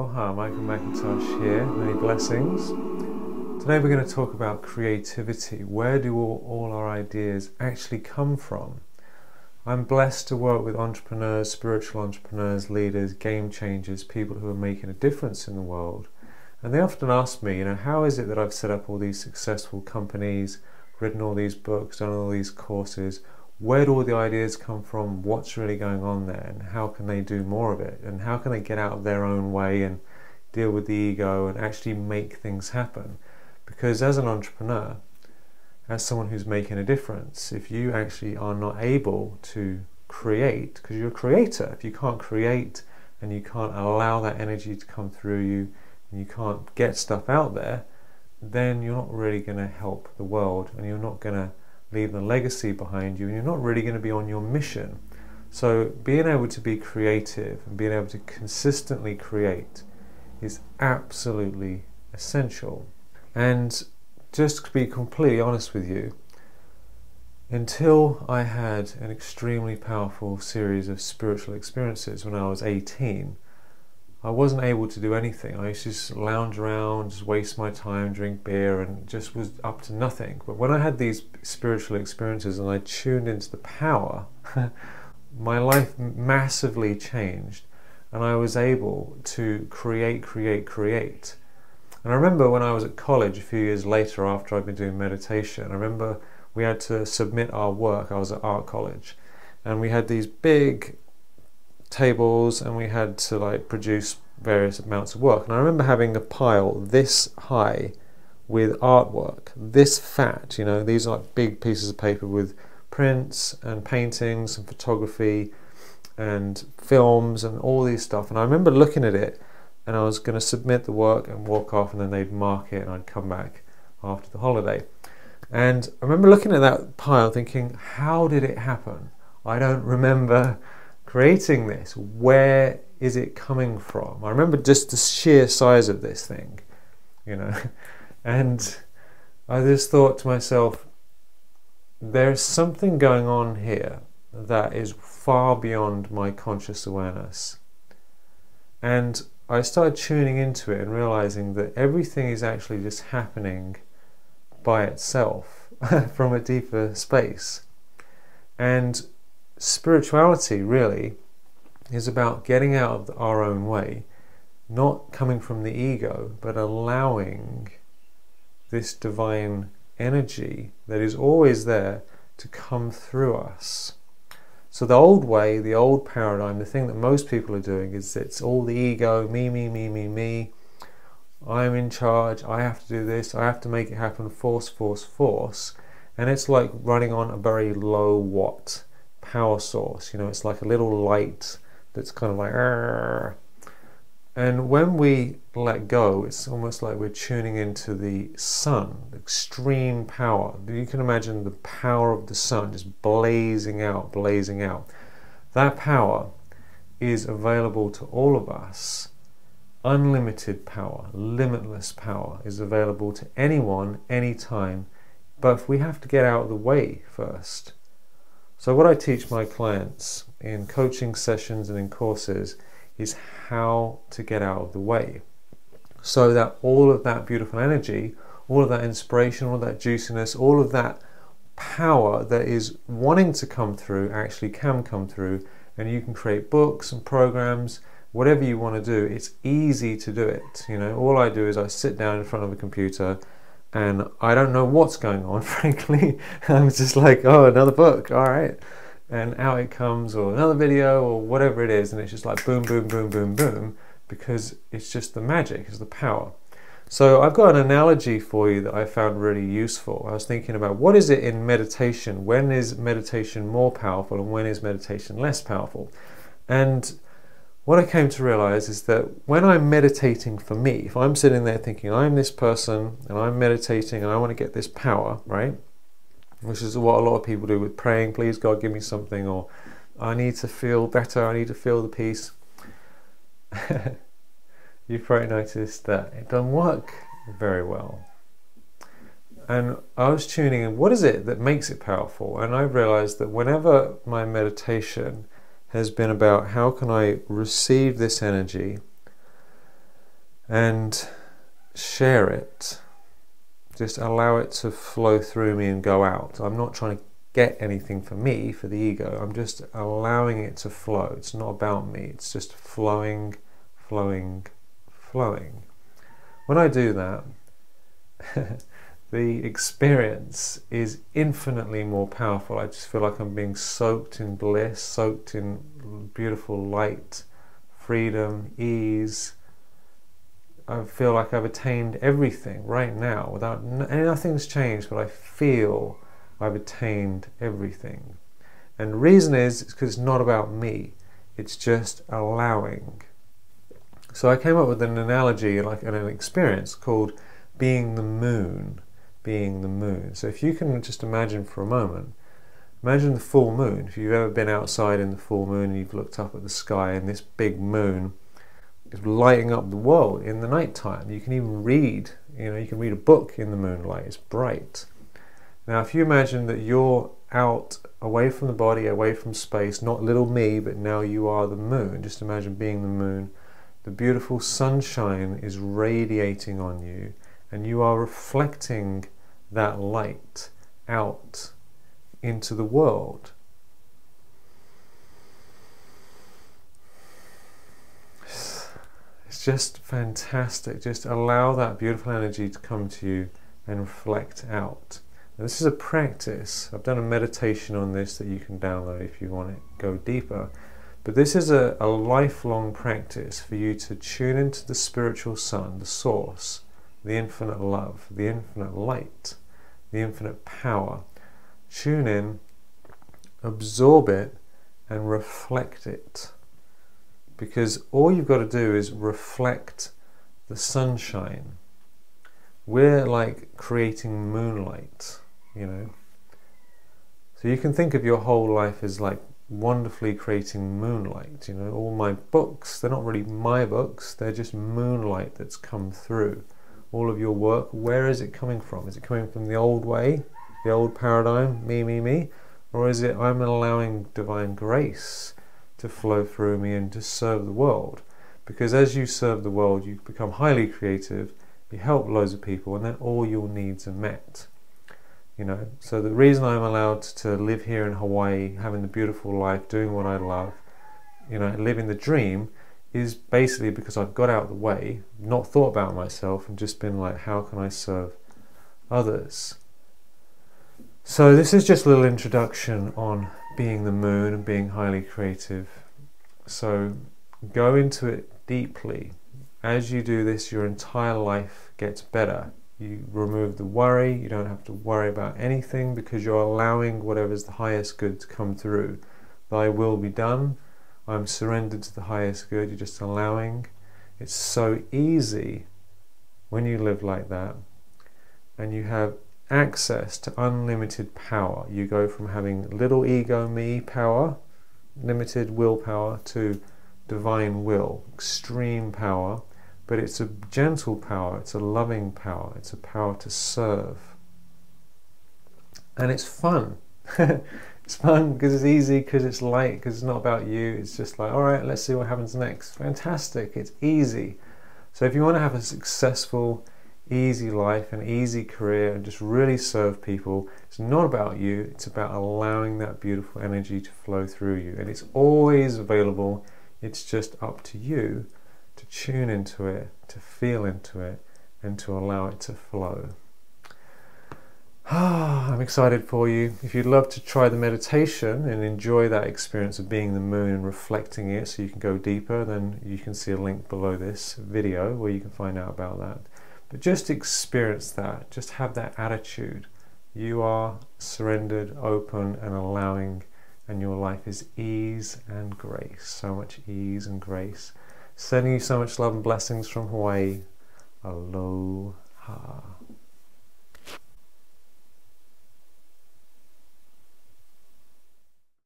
Aloha, Michael McIntosh here, many blessings. Today we're going to talk about creativity. Where do all our ideas actually come from? I'm blessed to work with entrepreneurs, spiritual entrepreneurs, leaders, game changers, people who are making a difference in the world. And they often ask me, how is it that I've set up all these successful companies, written all these books, done all these courses? Where do all the ideas come from? What's really going on there? And how can they do more of it? And how can they get out of their own way and deal with the ego and actually make things happen? Because as an entrepreneur, as someone who's making a difference, if you actually are not able to create, because you're a creator, if you can't create and you can't allow that energy to come through you and you can't get stuff out there, then you're not really going to help the world and you're not going to leave a legacy behind you and you're not really going to be on your mission. So being able to be creative and being able to consistently create is absolutely essential. And just to be completely honest with you, until I had an extremely powerful series of spiritual experiences when I was 18, I wasn't able to do anything. I used to just lounge around, just waste my time, drink beer, and just was up to nothing. But when I had these spiritual experiences and I tuned into the power, my life massively changed, and I was able to create. And I remember when I was at college a few years later, after I'd been doing meditation, I remember we had to submit our work. I was at art college, and we had these big tables and we had to produce various amounts of work. And I remember having a pile this high with artwork, this fat, these are big pieces of paper with prints and paintings and photography and films and all these stuff. And I remember looking at it and I was going to submit the work and walk off, and then they'd mark it and I'd come back after the holiday. And I remember looking at that pile thinking, how did it happen? I don't remember creating this. Where is it coming from? I remember just the sheer size of this thing, and I just thought to myself, there's something going on here that is far beyond my conscious awareness. And I started tuning into it and realizing that everything is actually just happening by itself from a deeper space. And spirituality really is about getting out of our own way, not coming from the ego, but allowing this divine energy that is always there to come through us. So the old way, the old paradigm, the thing that most people are doing is it's all the ego, me. I'm in charge, I have to do this, I have to make it happen, force. And it's like running on a very low watt power source. It's like a little light that's kind of like Arr. And when we let go, it's almost like we're tuning into the sun, extreme power. You can imagine the power of the sun just blazing out. That power is available to all of us. Unlimited power, limitless power is available to anyone, anytime, but we have to get out of the way first. So what I teach my clients in coaching sessions and in courses is how to get out of the way, so that all of that beautiful energy, all of that inspiration, all of that juiciness, all of that power that is wanting to come through actually can come through, and you can create books and programs, whatever you want to do. It's easy to do it. All I do is I sit down in front of a computer and I don't know what's going on, frankly. I'm just like, oh, another book, all right. And out it comes, or another video, or whatever it is, and it's just like boom, because it's just the magic, it's the power. So I've got an analogy for you that I found really useful. I was thinking about, what is it in meditation? When is meditation more powerful and when is meditation less powerful? And what I came to realize is that when I'm meditating for me, if I'm sitting there thinking I'm this person and I'm meditating and I want to get this power, right? Which is what a lot of people do with praying, please God give me something, or I need to feel better, I need to feel the peace. You've probably noticed that it doesn't work very well. And I was tuning in, what is it that makes it powerful? And I realized that whenever my meditation has been about how can I receive this energy and share it. Just allow it to flow through me and go out. I'm not trying to get anything for me, for the ego. I'm just allowing it to flow. It's not about me. It's just flowing, flowing, flowing. When I do that, the experience is infinitely more powerful. I just feel like I'm being soaked in bliss, soaked in beautiful light, freedom, ease. I feel like I've attained everything right now without nothing's changed, but I feel I've attained everything. And the reason is it's because it's not about me. It's just allowing. So I came up with an analogy, like an experience called being the moon. Being the moon. So if you can just imagine for a moment, imagine the full moon. If you've ever been outside in the full moon and you've looked up at the sky and this big moon is lighting up the world in the night time. You can even read, you can read a book in the moonlight. It's bright. Now if you imagine that you're out away from the body, away from space, not little me, but now you are the moon. Just imagine being the moon. The beautiful sunshine is radiating on you and you are reflecting that light out into the world. It's just fantastic. Just allow that beautiful energy to come to you and reflect out. Now, this is a practice. I've done a meditation on this that you can download if you want to go deeper. But this is a lifelong practice for you to tune into the spiritual sun, the source, the infinite love, the infinite light, the infinite power. Tune in, absorb it, and reflect it. Because all you've got to do is reflect the sunshine. We're like creating moonlight, So you can think of your whole life as like wonderfully creating moonlight. All my books, they're not really my books, they're just moonlight that's come through. All of your work, where is it coming from? Is it coming from the old way, the old paradigm, me? Or is it I'm allowing divine grace to flow through me and to serve the world? Because as you serve the world, you become highly creative, you help loads of people, and then all your needs are met. So the reason I'm allowed to live here in Hawaii, having the beautiful life, doing what I love, living the dream, is basically because I've got out of the way, not thought about myself, and just been like, how can I serve others? So this is just a little introduction on being the moon and being highly creative. So go into it deeply. As you do this, your entire life gets better. You remove the worry, you don't have to worry about anything because you're allowing whatever's the highest good to come through. Thy will be done. I'm surrendered to the highest good. You're just allowing. It's so easy when you live like that, and you have access to unlimited power. You go from having little ego me power, limited willpower, to divine will, extreme power. But it's a gentle power, it's a loving power, it's a power to serve. And it's fun. It's fun because it's easy, because it's light, because it's not about you. It's just like, all right, let's see what happens next. Fantastic, it's easy. So if you want to have a successful, easy life, an easy career, and just really serve people, it's not about you, it's about allowing that beautiful energy to flow through you. And it's always available, it's just up to you to tune into it, to feel into it, and to allow it to flow. I'm excited for you. If you'd love to try the meditation and enjoy that experience of being the moon and reflecting it so you can go deeper, then you can see a link below this video where you can find out about that. But just experience that, just have that attitude. You are surrendered, open, and allowing, and your life is ease and grace. So much ease and grace. Sending you so much love and blessings from Hawaii. Aloha.